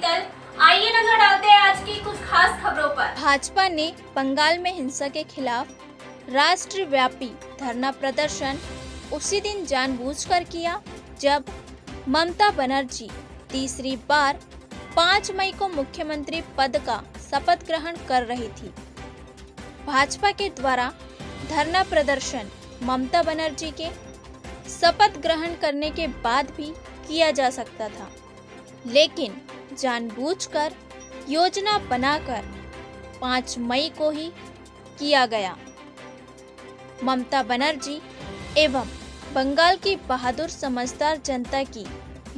शीतल। आइए नजर डालते हैं आज की कुछ खास खबरों पर। भाजपा ने बंगाल में हिंसा के खिलाफ राष्ट्रव्यापी धरना प्रदर्शन उसी दिन जानबूझकर किया जब ममता बनर्जी तीसरी बार 5 मई को मुख्यमंत्री पद का शपथ ग्रहण कर रही थी। भाजपा के द्वारा धरना प्रदर्शन ममता बनर्जी के शपथ ग्रहण करने के बाद भी किया जा सकता था, लेकिन जानबूझकर योजना बनाकर 5 मई को ही किया गया। ममता बनर्जी एवं बंगाल की बहादुर समझदार जनता की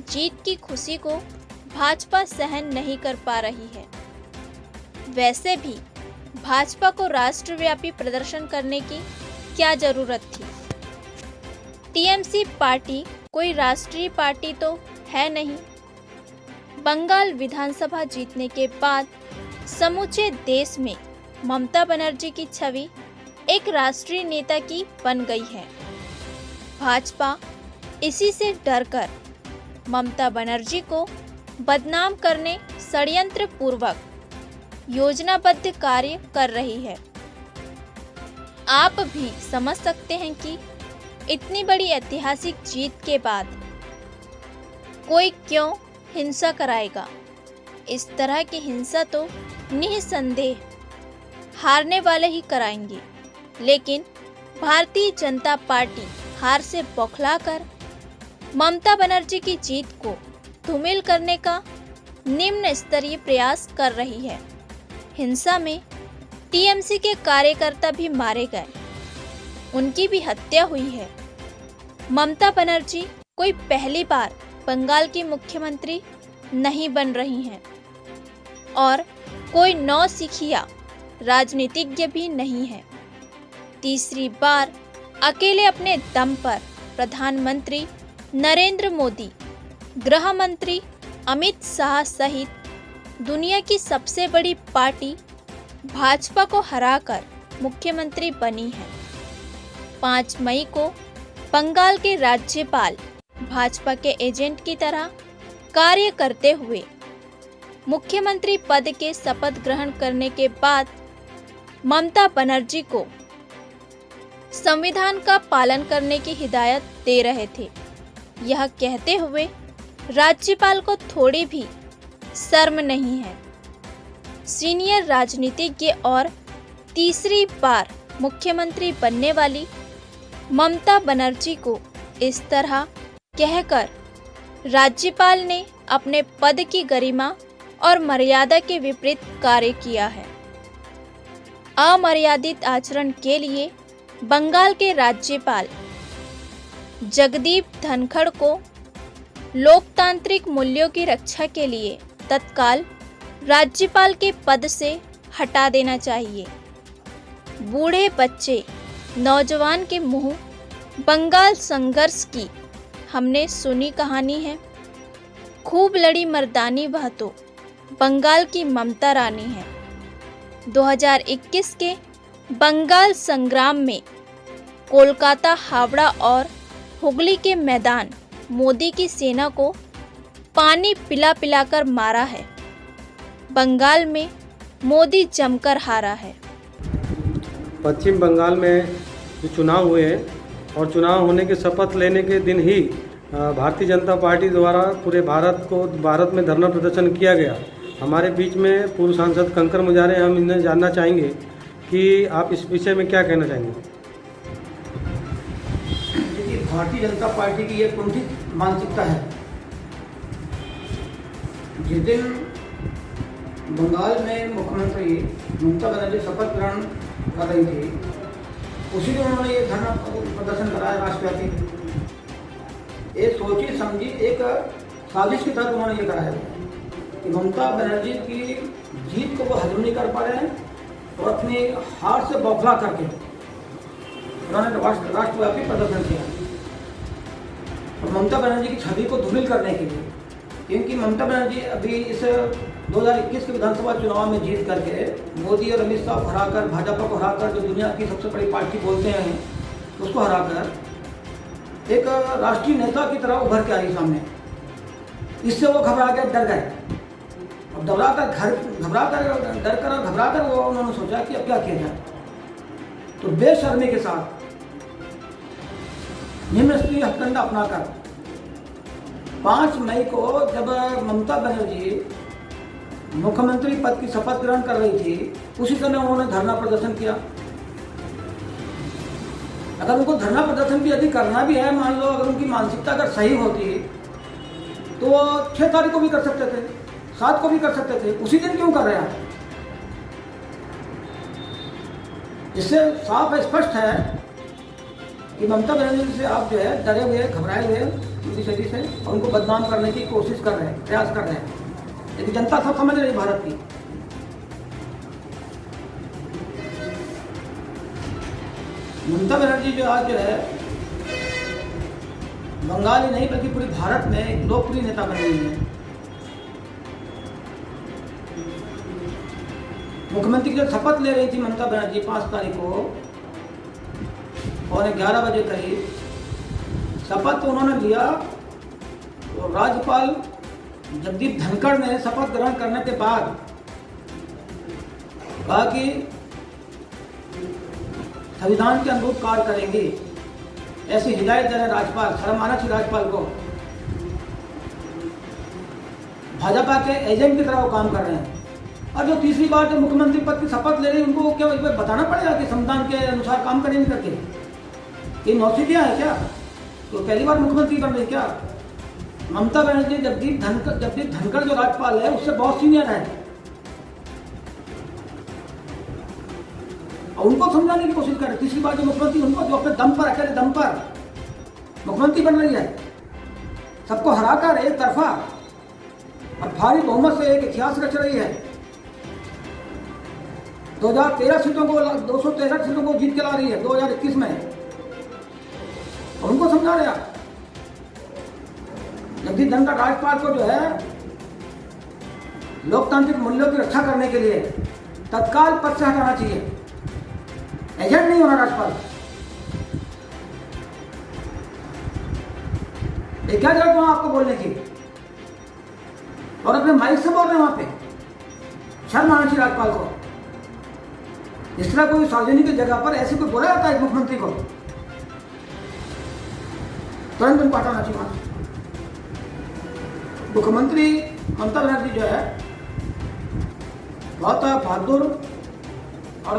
जीत की खुशी को भाजपा सहन नहीं कर पा रही है। वैसे भी भाजपा को राष्ट्रव्यापी प्रदर्शन करने की क्या जरूरत थी? टीएमसी पार्टी कोई राष्ट्रीय पार्टी तो है नहीं। बंगाल विधानसभा जीतने के बाद समूचे देश में ममता बनर्जी की छवि एक राष्ट्रीय नेता की बन गई है। भाजपा इसी से डरकर ममता बनर्जी को बदनाम करने षड्यंत्र पूर्वक योजनाबद्ध कार्य कर रही है। आप भी समझ सकते हैं कि इतनी बड़ी ऐतिहासिक जीत के बाद कोई क्यों हिंसा कराएगा। इस तरह की हिंसा तो निस्संदेह हारने वाले ही कराएंगे, लेकिन भारतीय जनता पार्टी हार से बौखलाकर ममता बनर्जी की जीत को धूमिल करने का निम्न स्तरीय प्रयास कर रही है। हिंसा में टीएमसी के कार्यकर्ता भी मारे गए, उनकी भी हत्या हुई है। ममता बनर्जी कोई पहली बार बंगाल की मुख्यमंत्री नहीं बन रही हैं और कोई नौसिखिया राजनीतिज्ञ भी नहीं है। तीसरी बार अकेले अपने दम पर प्रधानमंत्री नरेंद्र मोदी, गृह मंत्री अमित शाह सहित दुनिया की सबसे बड़ी पार्टी भाजपा को हराकर मुख्यमंत्री बनी है। 5 मई को बंगाल के राज्यपाल भाजपा के एजेंट की तरह कार्य करते हुए मुख्यमंत्री पद के शपथ ग्रहण करने के बाद ममता बनर्जी को संविधान का पालन करने की हिदायत दे रहे थे। यह कहते हुए राज्यपाल को थोड़ी भी शर्म नहीं है। सीनियर राजनीतिज्ञ और तीसरी बार मुख्यमंत्री बनने वाली ममता बनर्जी को इस तरह कहकर राज्यपाल ने अपने पद की गरिमा और मर्यादा के विपरीत कार्य किया है। अमर्यादित आचरण के लिए बंगाल के राज्यपाल जगदीप धनखड़ को लोकतांत्रिक मूल्यों की रक्षा के लिए तत्काल राज्यपाल के पद से हटा देना चाहिए। बूढ़े बच्चे नौजवान के मुंह बंगाल संघर्ष की हमने सुनी कहानी है। खूब लड़ी मर्दानी वह तो बंगाल की ममता रानी है। 2021 के बंगाल संग्राम में कोलकाता, हावड़ा और हुगली के मैदान मोदी की सेना को पानी पिला पिलाकर मारा है। बंगाल में मोदी जमकर हारा है। पश्चिम बंगाल में जो चुनाव हुए हैं और चुनाव होने के शपथ लेने के दिन ही भारतीय जनता पार्टी द्वारा पूरे भारत में धरना प्रदर्शन किया गया। हमारे बीच में पूर्व सांसद कंकर मुजारे, हम इन्हें जानना चाहेंगे कि आप इस विषय में क्या कहना चाहेंगे। देखिए, भारतीय जनता पार्टी की ये कुंठित मानसिकता है। जिस दिन बंगाल में मुख्यमंत्री ममता बनर्जी शपथ ग्रहण कर रही थी, उसी दिन उन्होंने ये धरना प्रदर्शन कराया राष्ट्रव्यापी। एक सोची समझी एक साजिश के तहत उन्होंने ये कराया कि ममता बनर्जी की जीत को वो हजम नहीं कर पा रहे हैं और अपनी हार से बौखला करके उन्होंने राष्ट्रव्यापी प्रदर्शन किया और ममता बनर्जी की छवि को धूमिल करने के लिए। क्योंकि ममता बनर्जी अभी इस 2021 के विधानसभा चुनाव में जीत करके मोदी और अमित शाह को हराकर, भाजपा को हराकर, जो दुनिया की सबसे बड़ी पार्टी बोलते हैं उसको हराकर एक राष्ट्रीय नेता की तरह उभर के आई सामने। इससे वो घबरा गए, डर गए अब घबरा कर वो उन्होंने सोचा कि अब क्या किया जाए। तो बेशर्मी के साथ निम्नस्तरीय हथकंडा अपनाकर 5 मई को जब ममता बनर्जी मुख्यमंत्री पद की शपथ ग्रहण कर रही थी, उसी समय उन्होंने धरना प्रदर्शन किया। अगर उनको धरना प्रदर्शन भी यदि करना भी है, मान लो अगर उनकी मानसिकता अगर सही होती तो वो 6 तारीख को भी कर सकते थे, 7 को भी कर सकते थे, उसी दिन क्यों कर रहे हैं? इससे साफ स्पष्ट है कि ममता बनर्जी से आप जो है डरे हुए, घबराए हुए उनकी स्थिति से, और उनको बदनाम करने की कोशिश कर रहे हैं, प्रयास कर रहे हैं। लेकिन जनता सब समझ रही भारत की। ममता बनर्जी जो आज जो है बंगाल ही नहीं बल्कि पूरे भारत में एक लोकप्रिय नेता बन रही है। मुख्यमंत्री की जब शपथ ले रही थी ममता बनर्जी 5 तारीख को 11:15 बजे करीब शपथ उन्होंने लिया, तो राज्यपाल जगदीप धनखड़ ने शपथ ग्रहण करने के बाद कहा कि संविधान के अनुरूप कार्य करेंगे, ऐसी हिदायत दे रहे राज्यपाल। शर्म आना चाहिए राज्यपाल को। भाजपा के एजेंट की तरह वो काम कर रहे हैं। और जो तीसरी बार जो मुख्यमंत्री पद की शपथ ले रही है, उनको क्या बताना पड़ेगा कि संविधान के अनुसार काम करेंगे करके? ये नौसिखिया है क्या? तो पहली बार मुख्यमंत्री बन रही क्या? ममता बनर्जी जगदीप धनखड़ जो राज्यपाल है उससे बहुत सीनियर है, और उनको समझाने की कोशिश कर रहे। तीसरी बार जो मुख्यमंत्री, उनको जो अपने दम पर, अकेले दम पर मुख्यमंत्री बन रही है, सबको हराकर एक तरफा और भारी बहुमत से एक इतिहास रच रही है। 2013 सीटों को 213 सीटों को जीत के ला रही है 2021 में, और उनको समझा रहे आप। जगदीप धनखड़ राज्यपाल को जो है लोकतांत्रिक मूल्यों की रक्षा करने के लिए तत्काल पद से हटाना चाहिए। एजेंट नहीं होना राज्यपाल। ये क्या जरूरत वहां आपको बोलने की? और अपने माइक से बोल रहे हैं वहां पे। शर्म आना चाहिए राज्यपाल को। इस तरह कोई सार्वजनिक जगह पर ऐसे कोई बोला जाता है मुख्यमंत्री को? तुरंत उनको हटाना चाहिए वहां। मुख्यमंत्री ममता बनर्जी जो है बहुत बहादुर और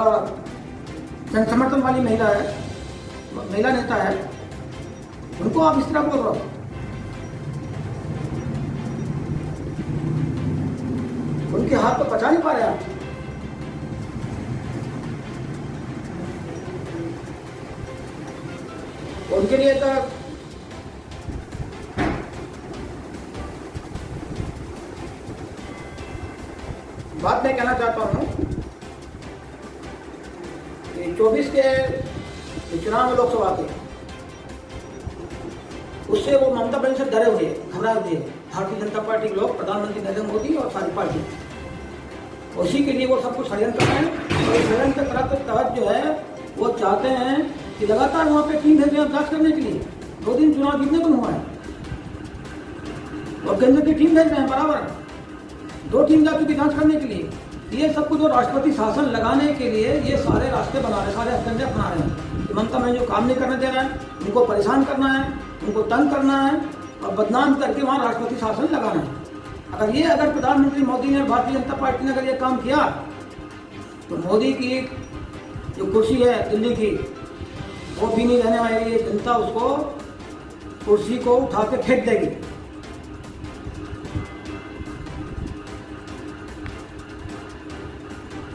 जन समर्थन वाली महिला नेता है। उनको आप इस तरह बोल रहे हो? उनके हाथ तो पचा नहीं पा रहे आप। उनके लिए तो बात मैं कहना चाहता हूं कि 24 के चुनाव में लोकसभा के, उससे वो ममता बनर्जी से डरे हुए, घबराए हुए भारतीय जनता पार्टी के लोग, प्रधानमंत्री नरेंद्र मोदी और सारी पार्टी। उसी के लिए वो सब कुछ षड्यंत्र कर रहे हैं। और षड्यंत्र के तहत जो है वो चाहते हैं कि लगातार वहाँ पे टीम भेजे जांच करने के लिए। 2 दिन चुनाव जीतने को हुआ है और केंद्र की टीम भेज रहे हैं बराबर। 2 टीम जा चुकी जांच करने के लिए। ये सब कुछ जो राष्ट्रपति शासन लगाने के लिए ये सारे रास्ते बना रहे, सारे हथकंडे अपना रहे हैं कि ममता में जो काम नहीं करने दे रहा है, उनको परेशान करना है, उनको तंग करना है और बदनाम करके वहाँ राष्ट्रपति शासन लगाना है। अगर प्रधानमंत्री मोदी ने और भारतीय जनता पार्टी ने अगर ये काम किया तो मोदी की जो कुर्सी है दिल्ली की, वो भी नहीं रहने वाली है। जनता उसको कुर्सी को उठा के फेंक देगी।